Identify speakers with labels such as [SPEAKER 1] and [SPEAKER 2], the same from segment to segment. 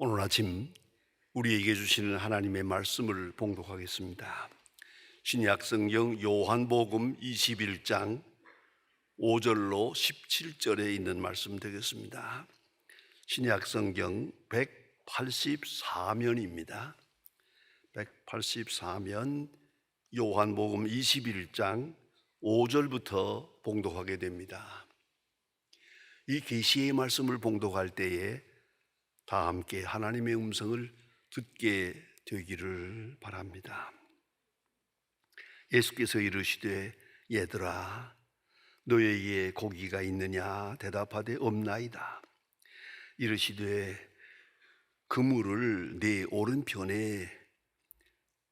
[SPEAKER 1] 오늘 아침 우리에게 주시는 하나님의 말씀을 봉독하겠습니다. 신약 성경 요한복음 21장 5절로 17절에 있는 말씀 되겠습니다. 신약 성경 184면입니다. 184면 요한복음 21장 5절부터 봉독하게 됩니다. 이 계시의 말씀을 봉독할 때에 다 함께 하나님의 음성을 듣게 되기를 바랍니다. 예수께서 이르시되 얘들아 너희에게 고기가 있느냐 대답하되 없나이다. 이르시되 그물을 내 오른편에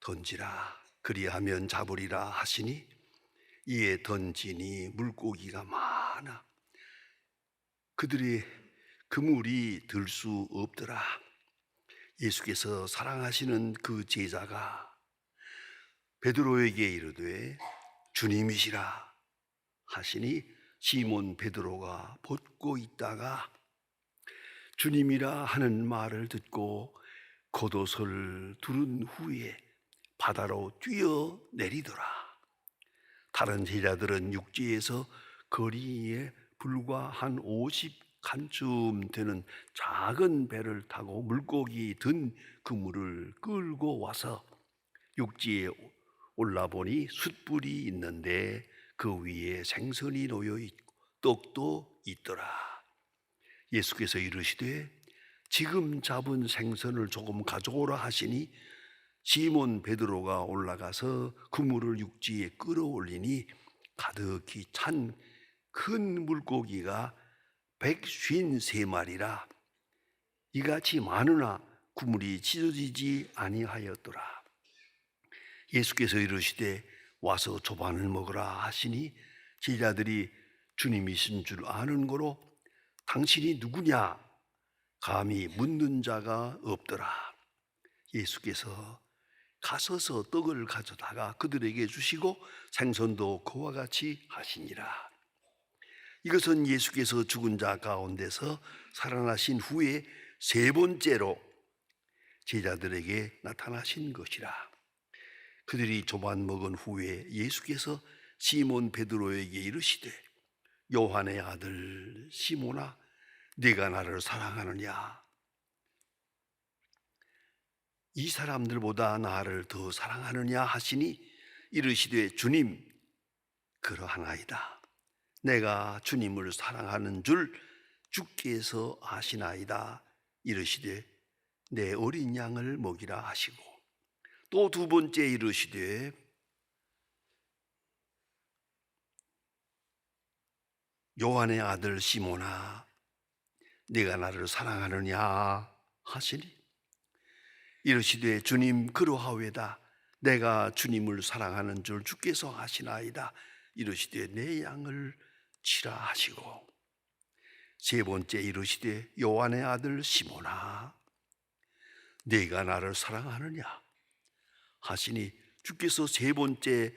[SPEAKER 1] 던지라 그리하면 잡으리라 하시니 이에 던지니 물고기가 많아 그들이 그물이 들 수 없더라. 예수께서 사랑하시는 그 제자가 베드로에게 이르되 주님이시라 하시니 시몬 베드로가 벗고 있다가 주님이라 하는 말을 듣고 겉옷을 두른 후에 바다로 뛰어내리더라. 다른 제자들은 육지에서 거리에 불과 한 50칸쯤 되는 작은 배를 타고 물고기 든 그물을 끌고 와서 육지에 올라보니 숯불이 있는데 그 위에 생선이 놓여 있고 떡도 있더라. 예수께서 이르시되 지금 잡은 생선을 조금 가져오라 하시니 시몬 베드로가 올라가서 그물을 육지에 끌어올리니 가득히 찬 큰 물고기가 153마리라. 이같이 많으나 그물이 찢어지지 아니하였더라. 예수께서 이르시되 와서 조반을 먹으라 하시니 제자들이 주님이신 줄 아는 고로 당신이 누구냐 감히 묻는 자가 없더라. 예수께서 가서서 떡을 가져다가 그들에게 주시고 생선도 그와 같이 하시니라. 이것은 예수께서 죽은 자 가운데서 살아나신 후에 세 번째로 제자들에게 나타나신 것이라. 그들이 조반 먹은 후에 예수께서 시몬 베드로에게 이르시되 요한의 아들 시몬아 네가 나를 사랑하느냐? 이 사람들보다 나를 더 사랑하느냐 하시니 이르시되 주님 그러하나이다. 내가 주님을 사랑하는 줄 주께서 아시나이다. 이르시되 내 어린 양을 먹이라 하시고 또 두 번째 이르시되 요한의 아들 시몬아 네가 나를 사랑하느냐 하시니 이르시되 주님 그러하오이다. 내가 주님을 사랑하는 줄 주께서 아시나이다. 이르시되 내 양을 치라 하시고 세 번째 이르시되 요한의 아들 시몬아 네가 나를 사랑하느냐 하시니 주께서 세 번째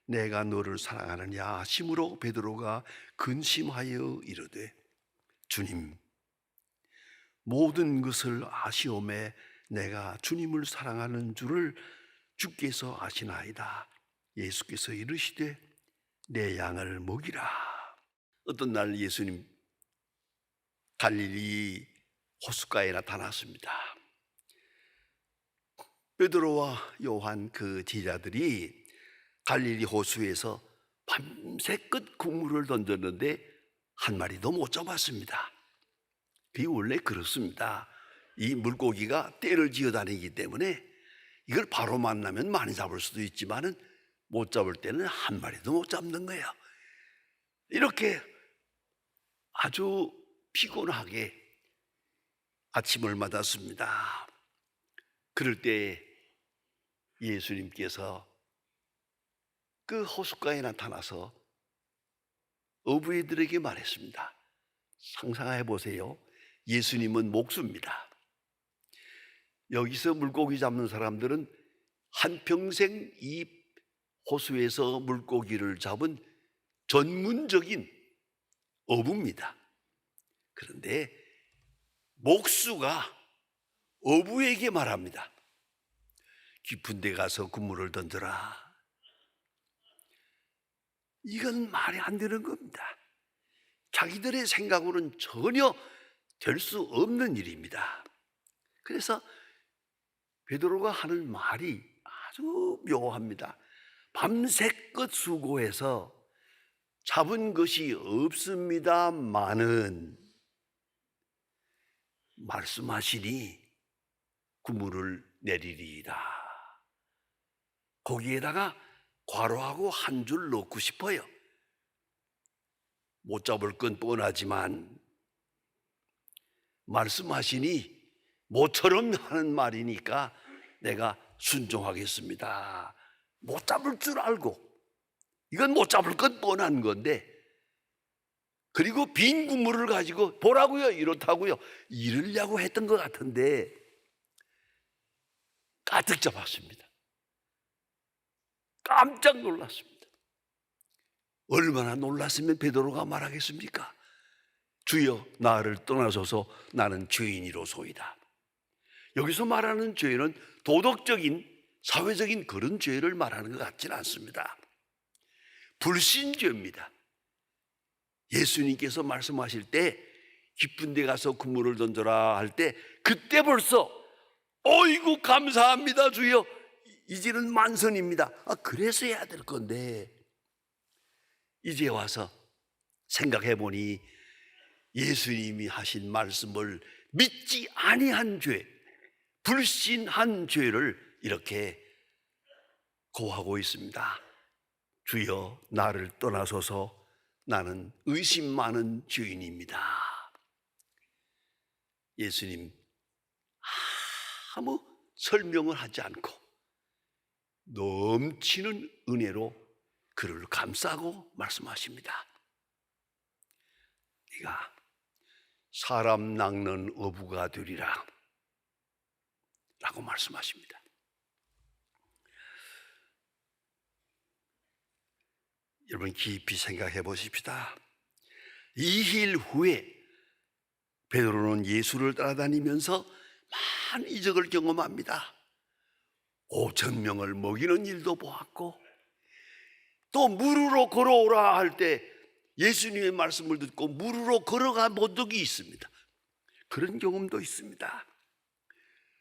[SPEAKER 1] 내가 너를 사랑하느냐 하심으로 베드로가 근심하여 이르되 주님 모든 것을 아시오매 내가 주님을 사랑하는 줄을 주께서 아시나이다. 예수께서 이르시되 내 양을 먹이라. 어떤 날 예수님 갈릴리 호숫가에 나타났습니다. 베드로와 요한 그 제자들이 갈릴리 호수에서 밤새껏 그물을 던졌는데 한 마리도 못 잡았습니다. 그게 원래 그렇습니다. 이 물고기가 떼를 지어 다니기 때문에 이걸 바로 만나면 많이 잡을 수도 있지만은 못 잡을 때는 한 마리도 못 잡는 거예요. 이렇게 아주 피곤하게 아침을 맞았습니다. 그럴 때 예수님께서 그 호숫가에 나타나서 어부들에게 말했습니다. 상상해 보세요. 예수님은 목수입니다. 여기서 물고기 잡는 사람들은 한평생 이 호수에서 물고기를 잡은 전문적인 어부입니다. 그런데 목수가 어부에게 말합니다. 깊은 데 가서 그물을 던져라. 이건 말이 안 되는 겁니다. 자기들의 생각으로는 전혀 될 수 없는 일입니다. 그래서 베드로가 하는 말이 아주 묘합니다. 밤새껏 수고해서 잡은 것이 없습니다마는 말씀하시니 그물을 내리리이다. 거기에다가 괄호하고 한 줄 넣고 싶어요. 못 잡을 건 뻔하지만 말씀하시니 모처럼 하는 말이니까 내가 순종하겠습니다. 못 잡을 줄 알고, 이건 못 잡을 건 뻔한 건데, 그리고 빈 그물을 가지고 보라고요, 이렇다고요, 이러려고 했던 것 같은데 가득 잡았습니다. 깜짝 놀랐습니다. 얼마나 놀랐으면 베드로가 말하겠습니까? 주여, 나를 떠나소서, 나는 죄인이로소이다. 여기서 말하는 죄는 도덕적인, 사회적인 그런 죄를 말하는 것 같지는 않습니다. 불신죄입니다. 예수님께서 말씀하실 때 깊은 데 가서 그물을 던져라 할 때 그때 벌써 어이구 감사합니다 주여, 이제는 만선입니다. 그래서 해야 될 건데 이제 와서 생각해 보니 예수님이 하신 말씀을 믿지 아니한 죄, 불신한 죄를 이렇게 고하고 있습니다. 주여, 나를 떠나소서, 나는 의심 많은 죄인입니다. 예수님 아무 설명을 하지 않고 넘치는 은혜로 그를 감싸고 말씀하십니다. 네가 사람 낚는 어부가 되리라 라고 말씀하십니다. 여러분 깊이 생각해 보십시다. 2일 후에 베드로는 예수를 따라다니면서 많은 이적을 경험합니다. 5,000명을 먹이는 일도 보았고, 또 무르로 걸어오라 할 때 예수님의 말씀을 듣고 무르로 걸어가 본 적이 있습니다. 그런 경험도 있습니다.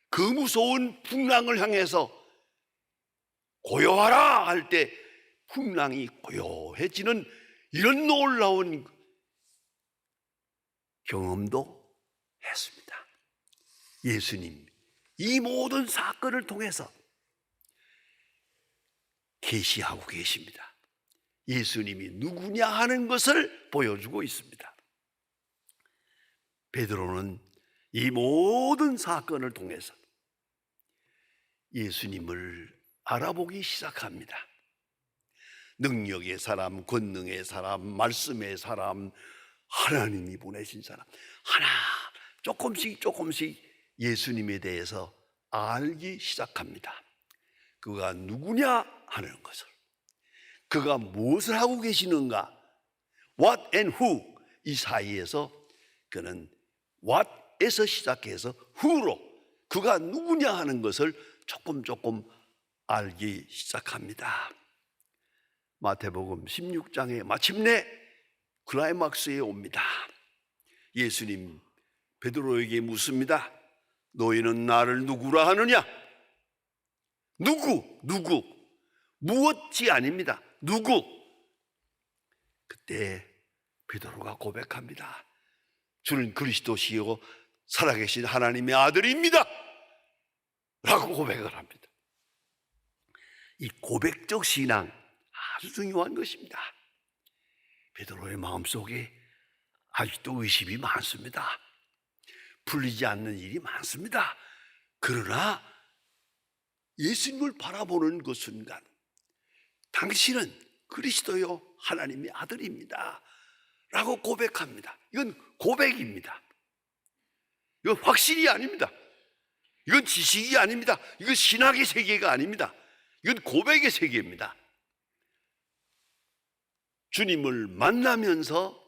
[SPEAKER 1] 그 무서운 풍랑을 향해서 고요하라 할 때 풍랑이 고요해지는 이런 놀라운 경험도 했습니다. 예수님 이 모든 사건을 통해서 계시하고 계십니다. 예수님이 누구냐 하는 것을 보여주고 있습니다. 베드로는 이 모든 사건을 통해서 예수님을 알아보기 시작합니다. 능력의 사람, 권능의 사람, 말씀의 사람, 하나님이 보내신 사람, 하나 조금씩 예수님에 대해서 알기 시작합니다. 그가 누구냐 하는 것을, 그가 무엇을 하고 계시는가, what and who, 이 사이에서 그는 what에서 시작해서 who로 그가 누구냐 하는 것을 조금 알기 시작합니다. 마태복음 16장에 마침내 클라이막스에 옵니다. 예수님 베드로에게 묻습니다. 너희는 나를 누구라 하느냐? 누구? 무엇이 아닙니다. 누구? 그때 베드로가 고백합니다. 주는 그리스도시요 살아계신 하나님의 아들입니다 라고 고백을 합니다. 이 고백적 신앙 아주 중요한 것입니다. 베드로의 마음속에 아직도 의심이 많습니다. 풀리지 않는 일이 많습니다. 그러나 예수님을 바라보는 그 순간 당신은 그리스도요 하나님의 아들입니다 라고 고백합니다. 이건 고백입니다. 이건 확신이 아닙니다. 이건 지식이 아닙니다. 이건 신학의 세계가 아닙니다. 이건 고백의 세계입니다. 주님을 만나면서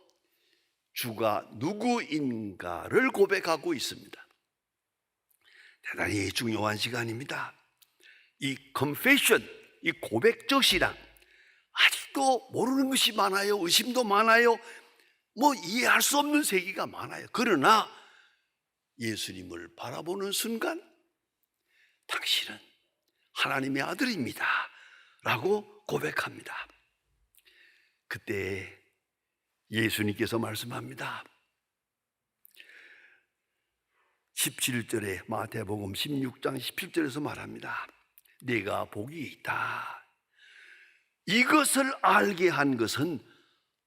[SPEAKER 1] 주가 누구인가를 고백하고 있습니다. 대단히 중요한 시간입니다. 이 confession, 이 고백적 신앙, 아직도 모르는 것이 많아요. 의심도 많아요. 뭐 이해할 수 없는 세계가 많아요. 그러나 예수님을 바라보는 순간 당신은 하나님의 아들입니다 라고 고백합니다. 그때 예수님께서 말씀합니다. 17절에 마태복음 16장 17절에서 말합니다. 네가 복이 있다. 이것을 알게 한 것은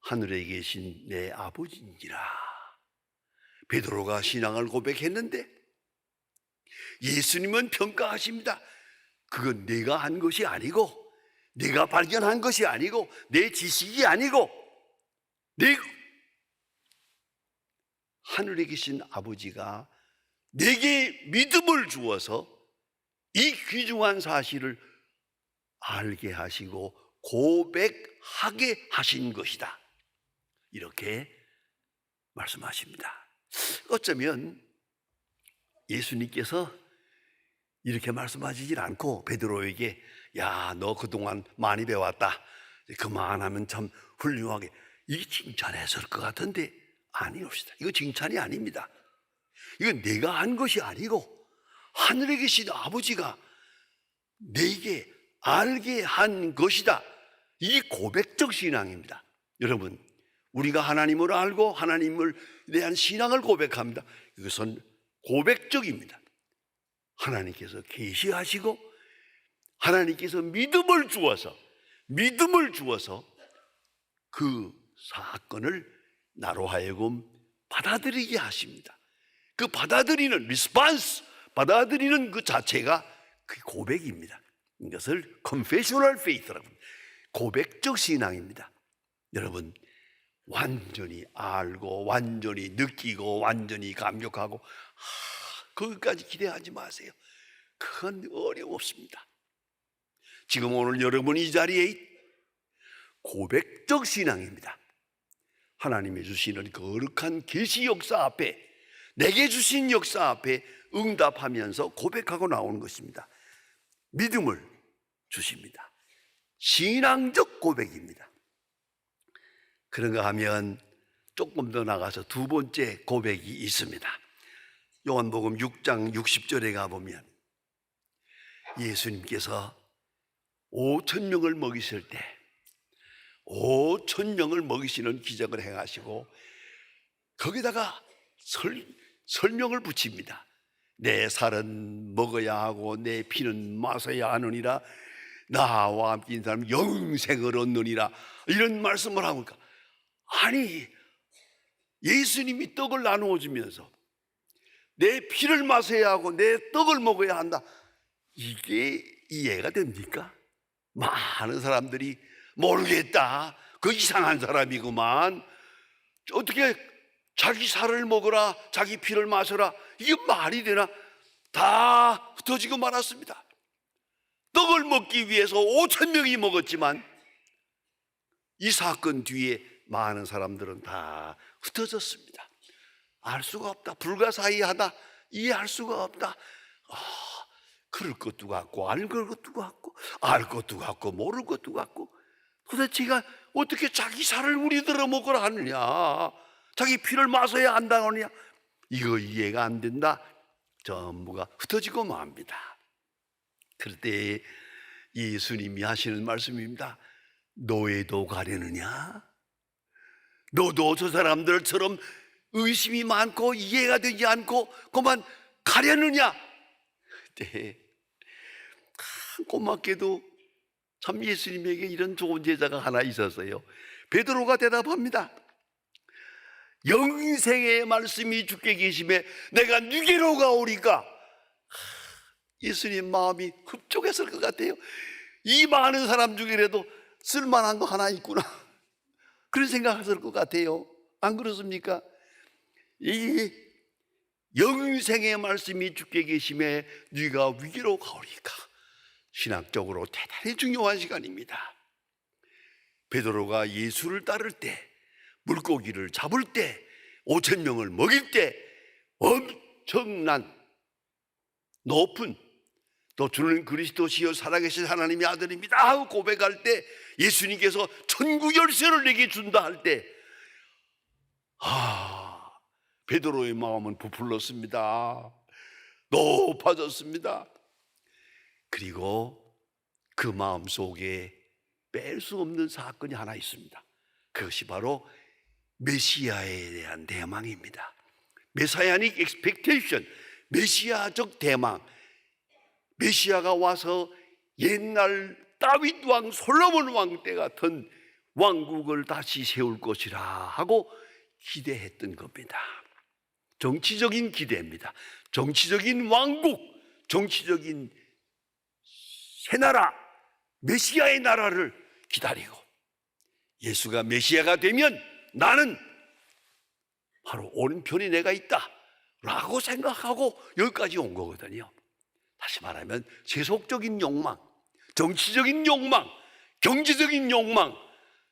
[SPEAKER 1] 하늘에 계신 내 아버지인지라. 베드로가 신앙을 고백했는데 예수님은 평가하십니다. 그건 내가 한 것이 아니고, 내가 발견한 것이 아니고, 내 지식이 아니고, 하늘에 계신 아버지가 내게 믿음을 주어서 이 귀중한 사실을 알게 하시고 고백하게 하신 것이다. 이렇게 말씀하십니다. 어쩌면 예수님께서 이렇게 말씀하시질 않고 베드로에게 야, 너 그동안 많이 배웠다. 그만하면 참 훌륭하게, 이게 칭찬했을 것 같은데 아니옵시다. 이거 칭찬이 아닙니다. 이건 내가 한 것이 아니고 하늘에 계신 아버지가 내게 알게 한 것이다. 이 고백적 신앙입니다. 여러분, 우리가 하나님을 알고 하나님을 대한 신앙을 고백합니다. 이것은 고백적입니다. 하나님께서 계시하시고 하나님께서 믿음을 주어서 그 사건을 나로 하여금 받아들이게 하십니다. 그 받아들이는 리스폰스, 받아들이는 그 자체가 그 고백입니다. 이것을 confessional faith라고 합니다. 고백적 신앙입니다. 여러분, 완전히 알고 완전히 느끼고 완전히 감격하고 거기까지 기대하지 마세요. 그건 어려웠습니다. 지금 오늘 여러분이 이 자리에 고백적 신앙입니다. 하나님이 주시는 거룩한 계시 역사 앞에, 내게 주신 역사 앞에 응답하면서 고백하고 나오는 것입니다. 믿음을 주십니다. 신앙적 고백입니다. 그런가 하면 조금 더 나가서 두 번째 고백이 있습니다. 요한복음 6장 60절에 가보면 예수님께서 5,000명을 먹이실 때 5,000명을 먹이시는 기적을 행하시고 거기다가 설명을 붙입니다. 내 살은 먹어야 하고 내 피는 마셔야 하느니라. 나와 함께 있는 사람은 영생을 얻느니라. 이런 말씀을 하니까, 아니, 예수님이 떡을 나누어 주면서 내 피를 마셔야 하고 내 떡을 먹어야 한다. 이게 이해가 됩니까? 많은 사람들이 모르겠다, 그 이상한 사람이구만, 어떻게 자기 살을 먹어라, 자기 피를 마셔라, 이게 말이 되나? 다 흩어지고 말았습니다. 떡을 먹기 위해서 5,000명이 먹었지만 이 사건 뒤에 많은 사람들은 다 흩어졌습니다. 알 수가 없다, 불가사의하다, 이해할 수가 없다. 그럴 것도 같고 알 것도 같고 알 것도 같고 모를 것도 같고, 도대체가 어떻게 자기 살을 우리들어 먹으라 하느냐, 자기 피를 마셔야 한다느냐, 이거 이해가 안 된다. 전부가 흩어지고 맙니다. 그럴 때 예수님이 하시는 말씀입니다. 너희도 가려느냐? 너도 저 사람들처럼 의심이 많고 이해가 되지 않고 그만 가려느냐? 네. 고맙게도 참 예수님에게 이런 좋은 제자가 하나 있었어요. 베드로가 대답합니다. 영생의 말씀이 주께 계심에 내가 누게로 가오리까? 예수님 마음이 흡족했을 것 같아요. 이 많은 사람 중에라도 쓸만한 거 하나 있구나, 그런 생각했을 것 같아요. 안 그렇습니까? 이 영생의 말씀이 주께 계심에 네가 위기로 가오리까? 신학적으로 대단히 중요한 시간입니다. 베드로가 예수를 따를 때, 물고기를 잡을 때, 5,000명을 먹일 때 엄청난 높은, 또 주는 그리스도시요 살아계신 하나님의 아들입니다 하고 고백할 때, 예수님께서 천국 열쇠를 내게 준다 할 때, 베드로의 마음은 부풀렀습니다. 높아졌습니다. 그리고 그 마음 속에 뺄 수 없는 사건이 하나 있습니다. 그것이 바로 메시아에 대한 대망입니다. 메사야닉 expectation, 메시아적 대망. 메시아가 와서 옛날 다윗 왕, 솔로몬 왕 때 같은 왕국을 다시 세울 것이라 하고 기대했던 겁니다. 정치적인 기대입니다. 정치적인 왕국, 정치적인 새나라, 메시아의 나라를 기다리고, 예수가 메시아가 되면 나는 바로 오른편에 내가 있다 라고 생각하고 여기까지 온 거거든요. 다시 말하면 세속적인 욕망, 정치적인 욕망, 경제적인 욕망,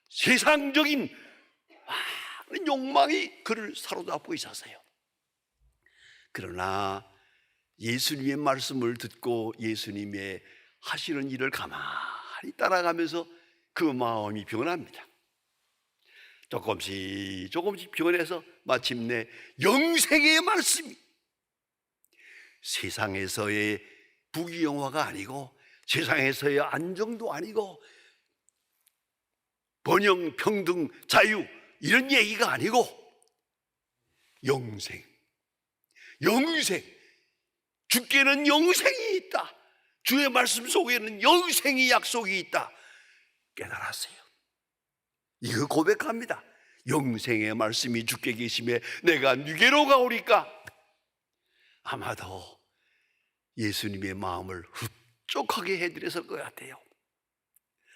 [SPEAKER 1] 세상적인 많은 욕망이 그를 사로잡고 있었어요. 그러나 예수님의 말씀을 듣고 예수님의 하시는 일을 가만히 따라가면서 그 마음이 변합니다. 조금씩 변해서 마침내 영생의 말씀이, 세상에서의 부귀영화가 아니고, 세상에서의 안정도 아니고, 번영, 평등, 자유 이런 얘기가 아니고, 영생, 주께는 영생이 있다, 주의 말씀 속에는 영생의 약속이 있다 깨달았어요. 이거 고백합니다. 영생의 말씀이 주께 계심에 내가 누게로 가오리까. 아마도 예수님의 마음을 흡족하게 해드렸을 것 같아요.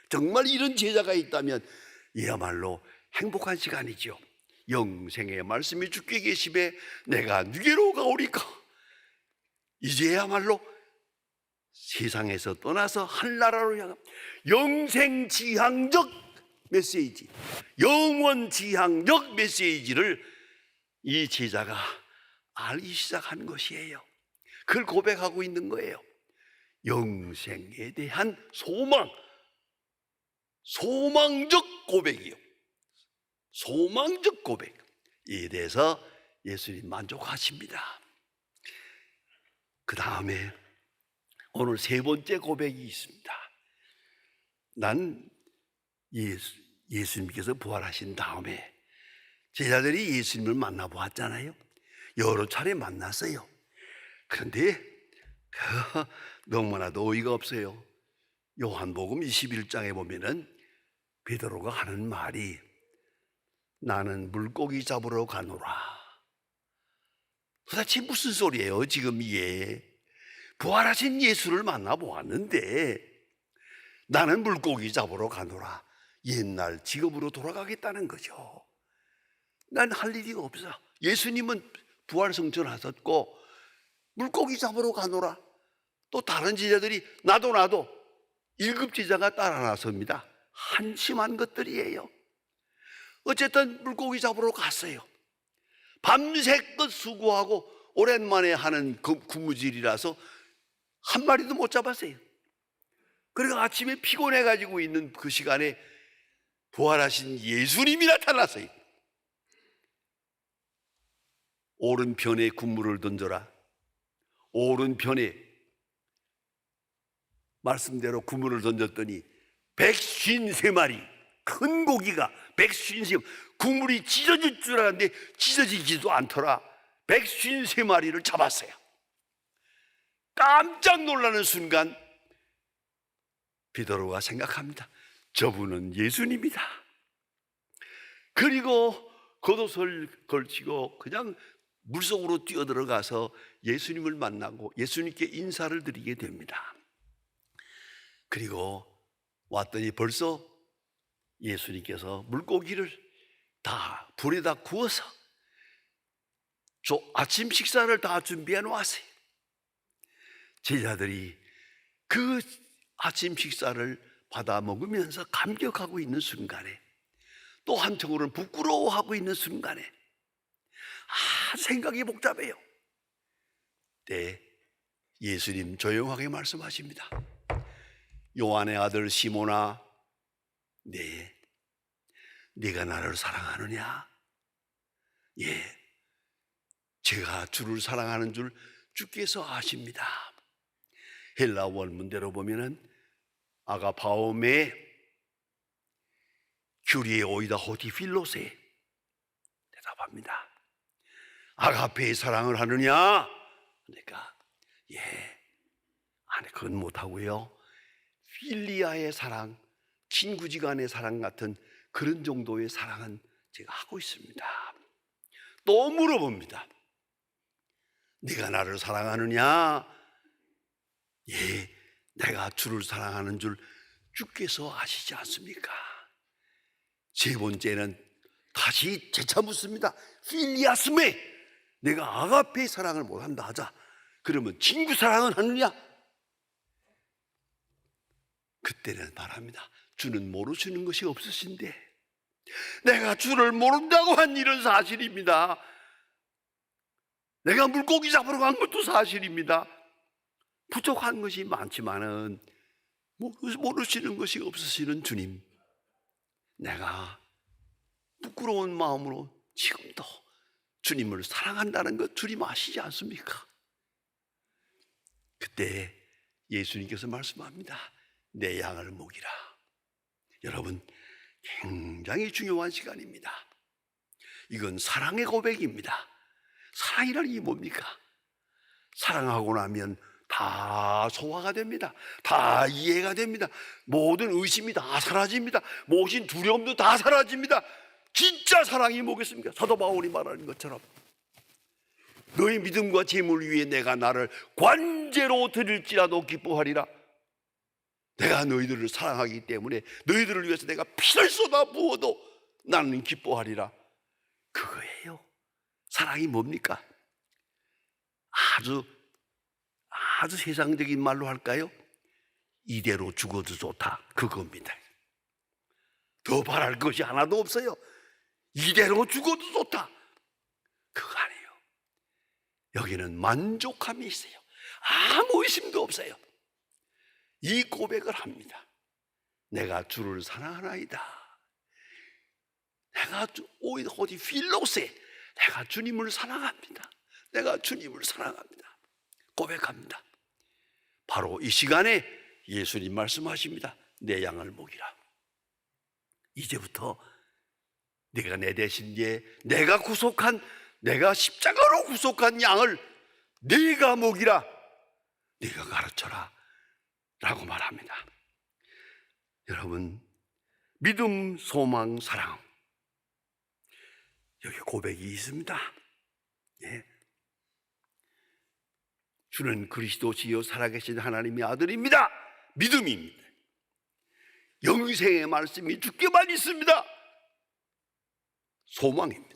[SPEAKER 1] 정말 이런 제자가 있다면 이야말로 행복한 시간이죠. 영생의 말씀이 주께 계심에 내가 누게로 가오리까. 이제야말로 세상에서 떠나서 한나라로 향한 영생지향적 메시지, 영원지향적 메시지를 이 제자가 알기 시작한 것이에요. 그걸 고백하고 있는 거예요. 영생에 대한 소망적 고백이요. 소망적 고백. 이에 대해서 예수님 만족하십니다. 그 다음에 오늘 세 번째 고백이 있습니다. 난 예수님께서 부활하신 다음에 제자들이 예수님을 만나보았잖아요. 여러 차례 만났어요. 그런데 너무나도 어이가 없어요. 요한복음 21장에 보면은 베드로가 하는 말이 나는 물고기 잡으러 가노라. 도대체 무슨 소리예요 지금 이게? 부활하신 예수를 만나보았는데 나는 물고기 잡으러 가노라, 옛날 직업으로 돌아가겠다는 거죠. 난 할 일이 없어. 예수님은 부활성천 하셨고 물고기 잡으러 가노라. 또 다른 제자들이 나도 1급 제자가 따라 나섭니다. 한심한 것들이에요. 어쨌든 물고기 잡으러 갔어요. 밤새껏 수고하고 오랜만에 하는 구무질이라서 한 마리도 못 잡았어요. 그리고 아침에 피곤해가지고 있는 그 시간에 부활하신 예수님이 나타났어요. 오른편에 군물을 던져라. 오른편에 말씀대로 군물을 던졌더니 153마리 큰 고기가 153마리, 국물이 찢어질 줄 알았는데 찢어지지도 않더라. 153마리를 잡았어요. 깜짝 놀라는 순간 베드로가 생각합니다. 저분은 예수님이다. 그리고 겉옷을 걸치고 그냥 물속으로 뛰어들어가서 예수님을 만나고 예수님께 인사를 드리게 됩니다. 그리고 왔더니 벌써 예수님께서 물고기를 다 불에다 구워서 아침 식사를 다 준비해 놓았어요. 제자들이 그 아침 식사를 받아 먹으면서 감격하고 있는 순간에, 또 한쪽으로는 부끄러워하고 있는 순간에 생각이 복잡해요. 네, 예수님 조용하게 말씀하십니다. 요한의 아들 시몬아, 네가 나를 사랑하느냐? 예, 제가 주를 사랑하는 줄 주께서 아십니다. 헬라 원문대로 보면은 아가파오메 규리에 오이다 호티 필로세, 대답합니다. 아가페의 사랑을 하느냐? 그러니까 아니 그건 못하고요, 필리아의 사랑, 친구지간의 사랑 같은 그런 정도의 사랑은 제가 하고 있습니다. 또 물어봅니다. 네가 나를 사랑하느냐? 예, 내가 주를 사랑하는 줄 주께서 아시지 않습니까? 세 번째는 다시 재차 묻습니다. 필리아스메, 내가 아가페의 사랑을 못한다 하자. 그러면 친구 사랑은 하느냐? 그때는 말합니다. 주는 모르시는 것이 없으신데, 내가 주를 모른다고 한 일은 사실입니다. 내가 물고기 잡으러 간 것도 사실입니다. 부족한 것이 많지만은 모르시는 것이 없으시는 주님, 내가 부끄러운 마음으로 지금도 주님을 사랑한다는 것 주님 아시지 않습니까? 그때 예수님께서 말씀합니다. 내 양을 먹이라. 여러분, 굉장히 중요한 시간입니다. 이건 사랑의 고백입니다. 사랑이라는 게 뭡니까? 사랑하고 나면 다 소화가 됩니다. 다 이해가 됩니다. 모든 의심이 다 사라집니다. 모든 두려움도 다 사라집니다. 진짜 사랑이 뭐겠습니까? 사도 바울이 말하는 것처럼 너희 믿음과 재물 위에 내가 나를 관제로 드릴지라도 기뻐하리라. 내가 너희들을 사랑하기 때문에 너희들을 위해서 내가 피를 쏟아 부어도 나는 기뻐하리라. 그거예요. 사랑이 뭡니까? 아주 세상적인 말로 할까요? 이대로 죽어도 좋다, 그겁니다. 더 바랄 것이 하나도 없어요. 이대로 죽어도 좋다, 그거 아니에요. 여기는 만족함이 있어요. 아무 의심도 없어요. 이 고백을 합니다. 내가 주를 사랑하나이다. 내가 어디 필로세, 내가 주님을 사랑합니다. 내가 주님을 사랑합니다. 고백합니다. 바로 이 시간에 예수님 말씀하십니다. 내 양을 먹이라. 이제부터 네가 내 대신 내가 십자가로 구속한 양을 네가 먹이라, 네가 가르쳐라 라고 말합니다. 여러분, 믿음, 소망, 사랑, 여기 고백이 있습니다. 예. 주는 그리스도시요 살아계신 하나님의 아들입니다. 믿음입니다. 영생의 말씀이 주께만 있습니다. 소망입니다.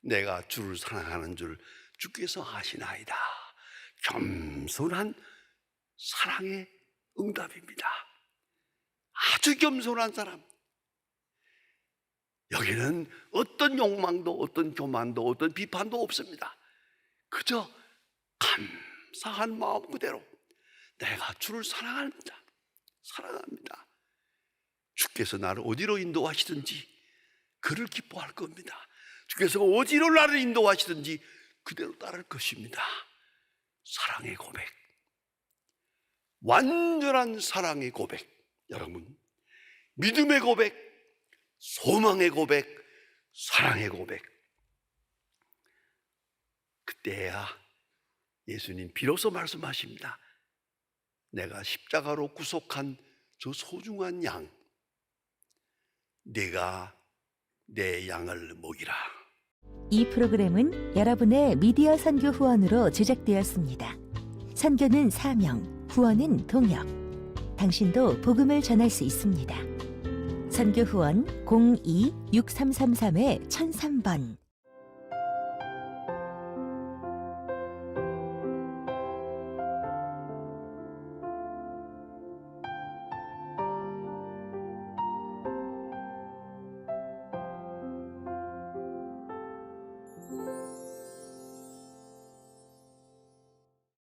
[SPEAKER 1] 내가 주를 사랑하는 줄 주께서 아시나이다. 겸손한 사랑의 응답입니다. 아주 겸손한 사람. 여기는 어떤 욕망도, 어떤 교만도, 어떤 비판도 없습니다. 그저 감사한 마음 그대로 내가 주를 사랑합니다. 사랑합니다. 주께서 나를 어디로 인도하시든지 그를 기뻐할 겁니다. 주께서 어디로 나를 인도하시든지 그대로 따를 것입니다. 사랑의 고백, 완전한 사랑의 고백. 여러분, 믿음의 고백, 소망의 고백, 사랑의 고백. 그때야 예수님 비로소 말씀하십니다. 내가 십자가로 구속한 저 소중한 양, 네가 내 양을 먹이라.
[SPEAKER 2] 이 프로그램은 여러분의 미디어 선교 후원으로 제작되었습니다. 선교는 사명, 후원은 동역. 당신도 복음을 전할 수 있습니다. 선교 후원 02-6333-1003번